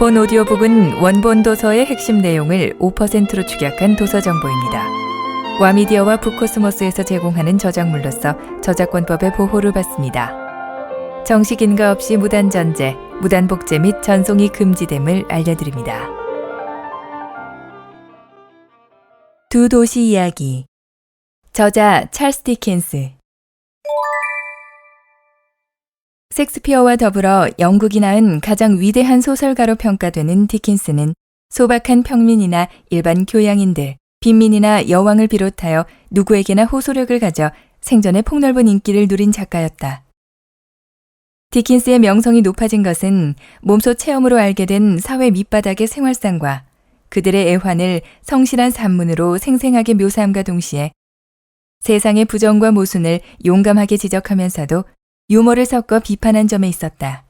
본 오디오북은 원본 도서의 핵심 내용을 5%로 축약한 도서 정보입니다. 와미디어와 북코스모스에서 제공하는 저작물로서 저작권법의 보호를 받습니다. 정식 인가 없이 무단 전제, 무단 복제 및 전송이 금지됨을 알려드립니다. 두 도시 이야기. 저자 찰스 디킨스. 섹스피어와 더불어 영국이 낳은 가장 위대한 소설가로 평가되는 디킨스는 소박한 평민이나 일반 교양인들, 빈민이나 여왕을 비롯하여 누구에게나 호소력을 가져 생전에 폭넓은 인기를 누린 작가였다. 디킨스의 명성이 높아진 것은 몸소 체험으로 알게 된 사회 밑바닥의 생활상과 그들의 애환을 성실한 산문으로 생생하게 묘사함과 동시에 세상의 부정과 모순을 용감하게 지적하면서도 유머를 섞어 비판한 점에 있었다.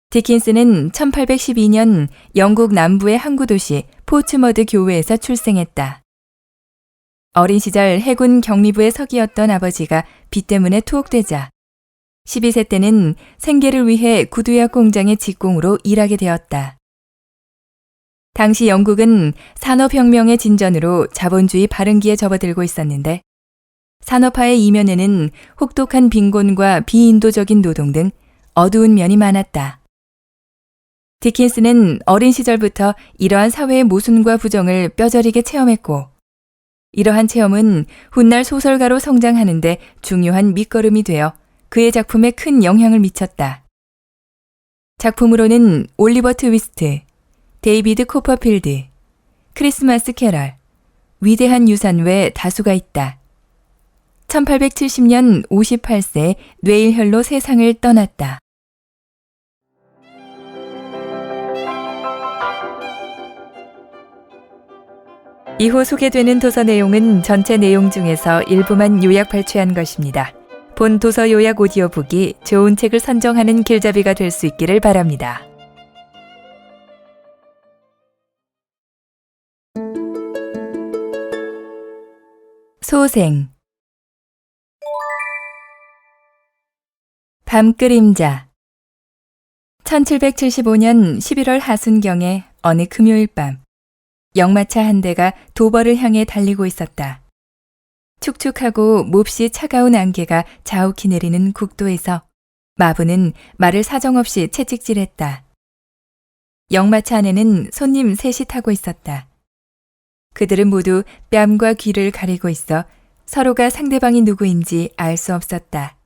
디킨스는 1812년 영국 남부의 항구 도시 포츠머드 교회에서 출생했다. 어린 시절 해군 격리부의 서기였던 아버지가 빚 때문에 투옥되자 12세 때는 생계를 위해 구두약 공장의 직공으로 일하게 되었다. 당시 영국은 산업혁명의 진전으로 자본주의 발흥기에 접어들고 있었는데 산업화의 이면에는 혹독한 빈곤과 비인도적인 노동 등 어두운 면이 많았다. 디킨스는 어린 시절부터 이러한 사회의 모순과 부정을 뼈저리게 체험했고 이러한 체험은 훗날 소설가로 성장하는 데 중요한 밑거름이 되어 그의 작품에 큰 영향을 미쳤다. 작품으로는 올리버 트위스트, 데이비드 코퍼필드, 크리스마스 캐럴, 위대한 유산 외 다수가 있다. 1870년 58세 뇌일혈로 세상을 떠났다. 이후 소개되는 도서 내용은 전체 내용 중에서 일부만 요약 발췌한 것입니다. 본 도서 요약 오디오북이 좋은 책을 선정하는 길잡이가 될 수 있기를 바랍니다. 소생. 밤그림자. 1775년 11월 하순경에 어느 금요일 밤, 역마차 한 대가 도버를 향해 달리고 있었다. 축축하고 몹시 차가운 안개가 자욱히 내리는 국도에서 마부는 말을 사정없이 채찍질했다. 역마차 안에는 손님 셋이 타고 있었다. 그들은 모두 뺨과 귀를 가리고 있어 서로가 상대방이 누구인지 알 수 없었다.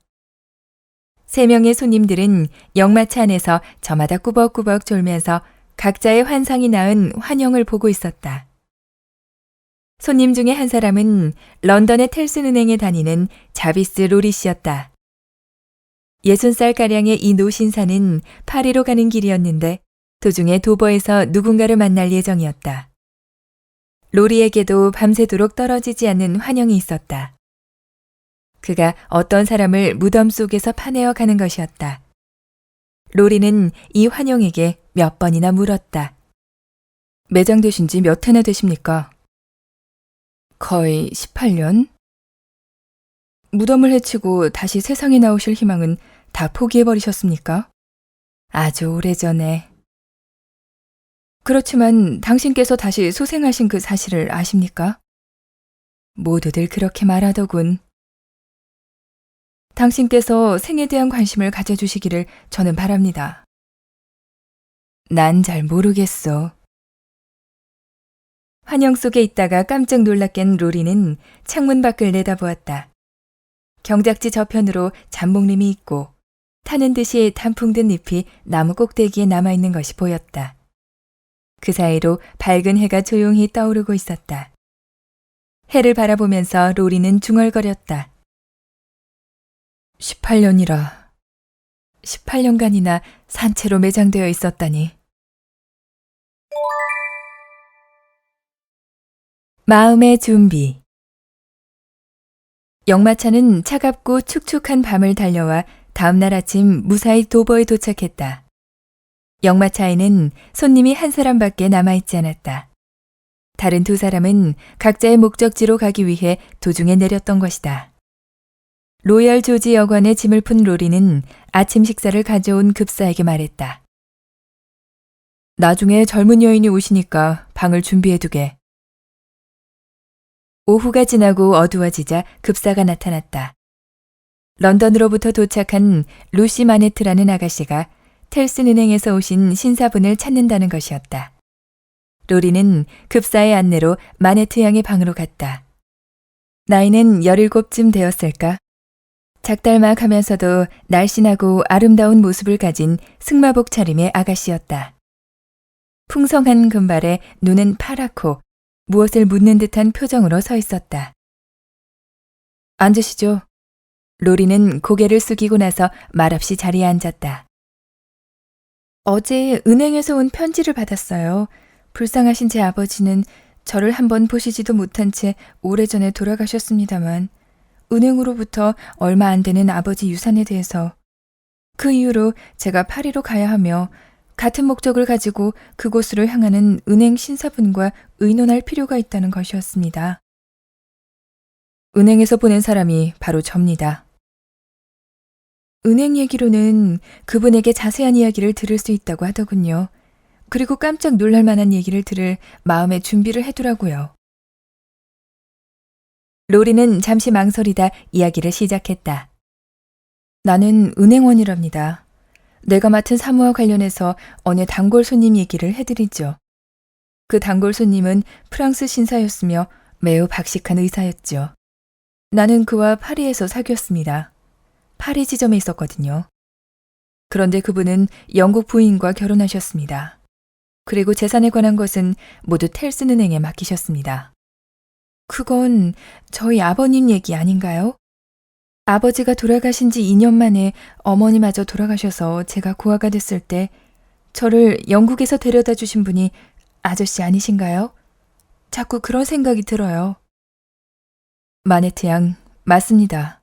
3명의 손님들은 역마차 안에서 저마다 꾸벅꾸벅 졸면서 각자의 환상이 낳은 환영을 보고 있었다. 손님 중에 한 사람은 런던의 텔슨 은행에 다니는 자비스 로리 씨였다. 60살가량의 이 노신사는 파리로 가는 길이었는데 도중에 도버에서 누군가를 만날 예정이었다. 로리에게도 밤새도록 떨어지지 않는 환영이 있었다. 그가 어떤 사람을 무덤 속에서 파내어 가는 것이었다. 로리는 이 환영에게 몇 번이나 물었다. 매장되신 지 몇 해나 되십니까? 거의 18년? 무덤을 해치고 다시 세상에 나오실 희망은 다 포기해버리셨습니까? 아주 오래전에. 그렇지만 당신께서 다시 소생하신 그 사실을 아십니까? 모두들 그렇게 말하더군. 당신께서 생에 대한 관심을 가져주시기를 저는 바랍니다. 난 잘 모르겠어. 환영 속에 있다가 깜짝 놀랍겐 로리는 창문 밖을 내다보았다. 경작지 저편으로 잠목림이 있고 타는 듯이 단풍 든 잎이 나무 꼭대기에 남아있는 것이 보였다. 그 사이로 밝은 해가 조용히 떠오르고 있었다. 해를 바라보면서 로리는 중얼거렸다. 18년이라. 18년간이나 산채로 매장되어 있었다니. 마음의 준비. 역마차는 차갑고 축축한 밤을 달려와 다음날 아침 무사히 도버에 도착했다. 역마차에는 손님이 한 사람밖에 남아있지 않았다. 다른 2사람은 각자의 목적지로 가기 위해 도중에 내렸던 것이다. 로열 조지 여관에 짐을 푼 로리는 아침 식사를 가져온 급사에게 말했다. 나중에 젊은 여인이 오시니까 방을 준비해두게. 오후가 지나고 어두워지자 급사가 나타났다. 런던으로부터 도착한 루시 마네트라는 아가씨가 텔슨 은행에서 오신 신사분을 찾는다는 것이었다. 로리는 급사의 안내로 마네트 양의 방으로 갔다. 나이는 17쯤 되었을까? 작달막하면서도 날씬하고 아름다운 모습을 가진 승마복 차림의 아가씨였다. 풍성한 금발에 눈은 파랗고 무엇을 묻는 듯한 표정으로 서 있었다. 앉으시죠. 로리는 고개를 숙이고 나서 말없이 자리에 앉았다. 어제 은행에서 온 편지를 받았어요. 불쌍하신 제 아버지는 저를 한번 보시지도 못한 채 오래전에 돌아가셨습니다만 은행으로부터 얼마 안 되는 아버지 유산에 대해서 그 이후로 제가 파리로 가야 하며 같은 목적을 가지고 그곳으로 향하는 은행 신사분과 의논할 필요가 있다는 것이었습니다. 은행에서 보낸 사람이 바로 접니다. 은행 얘기로는 그분에게 자세한 이야기를 들을 수 있다고 하더군요. 그리고 깜짝 놀랄 만한 얘기를 들을 마음의 준비를 해두라고요. 로리는 잠시 망설이다 이야기를 시작했다. 나는 은행원이랍니다. 내가 맡은 사무와 관련해서 어느 단골 손님 얘기를 해드리죠. 그 단골 손님은 프랑스 신사였으며 매우 박식한 의사였죠. 나는 그와 파리에서 사귀었습니다. 파리 지점에 있었거든요. 그런데 그분은 영국 부인과 결혼하셨습니다. 그리고 재산에 관한 것은 모두 텔슨 은행에 맡기셨습니다. 그건 저희 아버님 얘기 아닌가요? 아버지가 돌아가신 지 2년 만에 어머니마저 돌아가셔서 제가 고아가 됐을 때 저를 영국에서 데려다 주신 분이 아저씨 아니신가요? 자꾸 그런 생각이 들어요. 마네트 양, 맞습니다.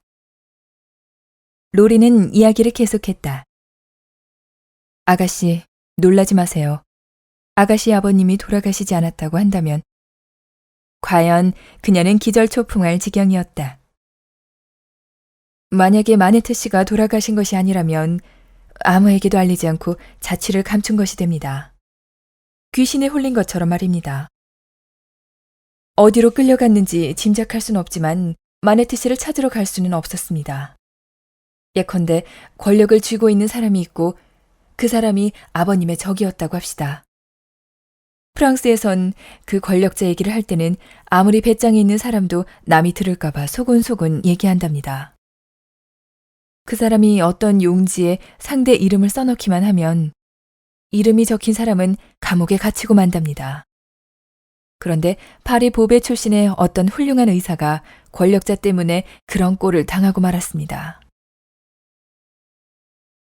로리는 이야기를 계속했다. 아가씨, 놀라지 마세요. 아가씨 아버님이 돌아가시지 않았다고 한다면 과연 그녀는 기절초풍할 지경이었다. 만약에 마네트 씨가 돌아가신 것이 아니라면 아무에게도 알리지 않고 자취를 감춘 것이 됩니다. 귀신에 홀린 것처럼 말입니다. 어디로 끌려갔는지 짐작할 수는 없지만 마네트 씨를 찾으러 갈 수는 없었습니다. 예컨대 권력을 쥐고 있는 사람이 있고 그 사람이 아버님의 적이었다고 합시다. 프랑스에선 그 권력자 얘기를 할 때는 아무리 배짱이 있는 사람도 남이 들을까봐 소곤소곤 얘기한답니다. 그 사람이 어떤 용지에 상대 이름을 써넣기만 하면 이름이 적힌 사람은 감옥에 갇히고 만답니다. 그런데 파리 보배 출신의 어떤 훌륭한 의사가 권력자 때문에 그런 꼴을 당하고 말았습니다.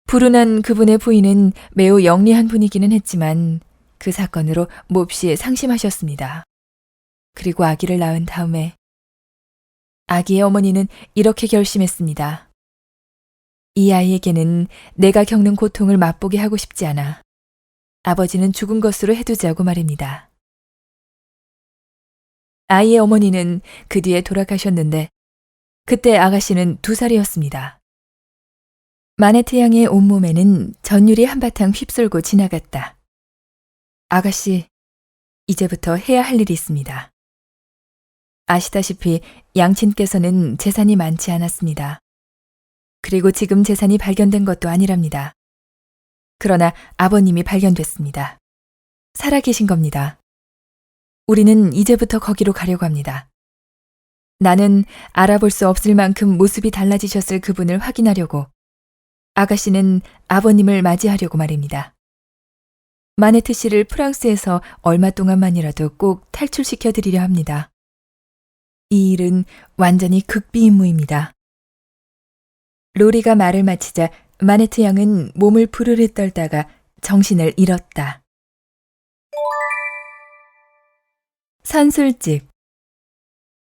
불운한 그분의 부인은 매우 영리한 분이기는 했지만 그 사건으로 몹시 상심하셨습니다. 그리고 아기를 낳은 다음에 아기의 어머니는 이렇게 결심했습니다. 이 아이에게는 내가 겪는 고통을 맛보게 하고 싶지 않아. 아버지는 죽은 것으로 해두자고 말입니다. 아이의 어머니는 그 뒤에 돌아가셨는데 그때 아가씨는 2살이었습니다. 마네트 양의 온몸에는 전율이 한바탕 휩쓸고 지나갔다. 아가씨, 이제부터 해야 할 일이 있습니다. 아시다시피 양친께서는 재산이 많지 않았습니다. 그리고 지금 재산이 발견된 것도 아니랍니다. 그러나 아버님이 발견됐습니다. 살아계신 겁니다. 우리는 이제부터 거기로 가려고 합니다. 나는 알아볼 수 없을 만큼 모습이 달라지셨을 그분을 확인하려고, 아가씨는 아버님을 맞이하려고 말입니다. 마네트 씨를 프랑스에서 얼마 동안만이라도 꼭 탈출시켜 드리려 합니다. 이 일은 완전히 극비임무입니다. 로리가 말을 마치자 마네트 양은 몸을 부르르 떨다가 정신을 잃었다. 선술집.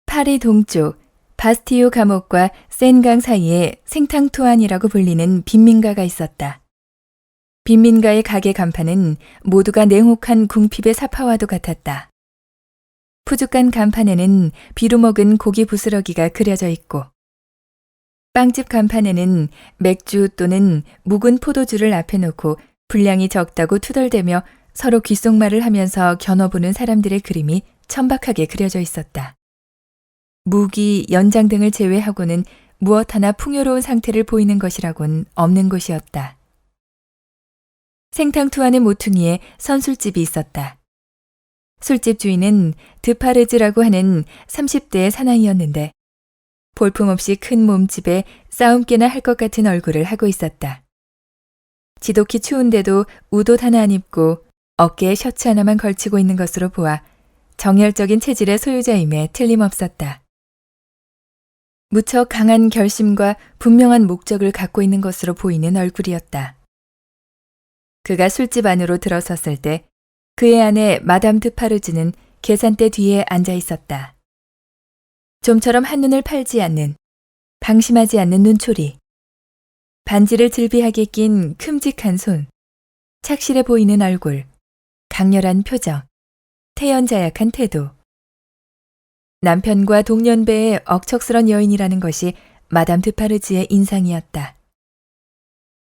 파리 동쪽 바스티유 감옥과 센강 사이에 생탕토안이라고 불리는 빈민가가 있었다. 빈민가의 가게 간판은 모두가 냉혹한 궁핍의 사파와도 같았다. 푸죽한 간판에는 비루 먹은 고기 부스러기가 그려져 있고, 빵집 간판에는 맥주 또는 묵은 포도주를 앞에 놓고 분량이 적다고 투덜대며 서로 귓속말을 하면서 겨눠보는 사람들의 그림이 천박하게 그려져 있었다. 무기, 연장 등을 제외하고는 무엇 하나 풍요로운 상태를 보이는 것이라곤 없는 곳이었다. 생탕투하는 모퉁이에 선술집이 있었다. 술집 주인은 드파르즈라고 하는 30대의 사나이였는데 볼품없이 큰 몸집에 싸움깨나 할 것 같은 얼굴을 하고 있었다. 지독히 추운데도 웃옷 하나 안 입고 어깨에 셔츠 하나만 걸치고 있는 것으로 보아 정열적인 체질의 소유자임에 틀림없었다. 무척 강한 결심과 분명한 목적을 갖고 있는 것으로 보이는 얼굴이었다. 그가 술집 안으로 들어섰을 때 그의 아내 마담 드파르즈는 계산대 뒤에 앉아 있었다. 좀처럼 한눈을 팔지 않는, 방심하지 않는 눈초리, 반지를 질비하게 낀 큼직한 손, 착실해 보이는 얼굴, 강렬한 표정, 태연자약한 태도. 남편과 동년배의 억척스런 여인이라는 것이 마담 드파르즈의 인상이었다.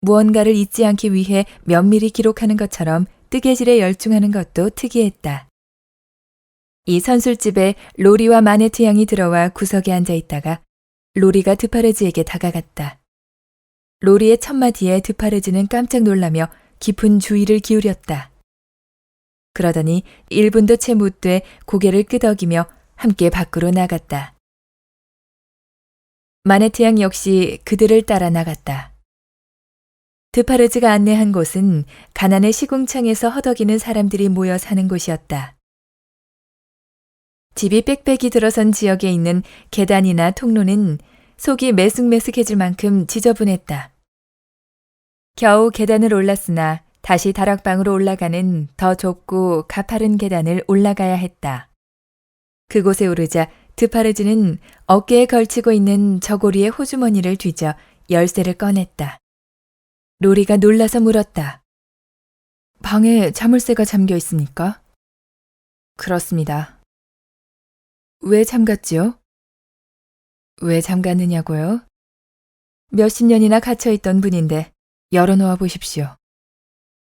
무언가를 잊지 않기 위해 면밀히 기록하는 것처럼 뜨개질에 열중하는 것도 특이했다. 이 선술집에 로리와 마네트 양이 들어와 구석에 앉아 있다가 로리가 드파르즈에게 다가갔다. 로리의 첫마디에 드파르즈는 깜짝 놀라며 깊은 주의를 기울였다. 그러더니 1분도 채 못 돼 고개를 끄덕이며 함께 밖으로 나갔다. 마네트 양 역시 그들을 따라 나갔다. 드파르즈가 안내한 곳은 가난의 시궁창에서 허덕이는 사람들이 모여 사는 곳이었다. 집이 빽빽이 들어선 지역에 있는 계단이나 통로는 속이 메숙메숙해질 만큼 지저분했다. 겨우 계단을 올랐으나 다시 다락방으로 올라가는 더 좁고 가파른 계단을 올라가야 했다. 그곳에 오르자 드파르즈는 어깨에 걸치고 있는 저고리의 호주머니를 뒤져 열쇠를 꺼냈다. 로리가 놀라서 물었다. 방에 자물쇠가 잠겨 있습니까? 그렇습니다. 왜 잠갔지요? 왜 잠갔느냐고요? 몇십 년이나 갇혀있던 분인데 열어놓아 보십시오.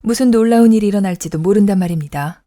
무슨 놀라운 일이 일어날지도 모른단 말입니다.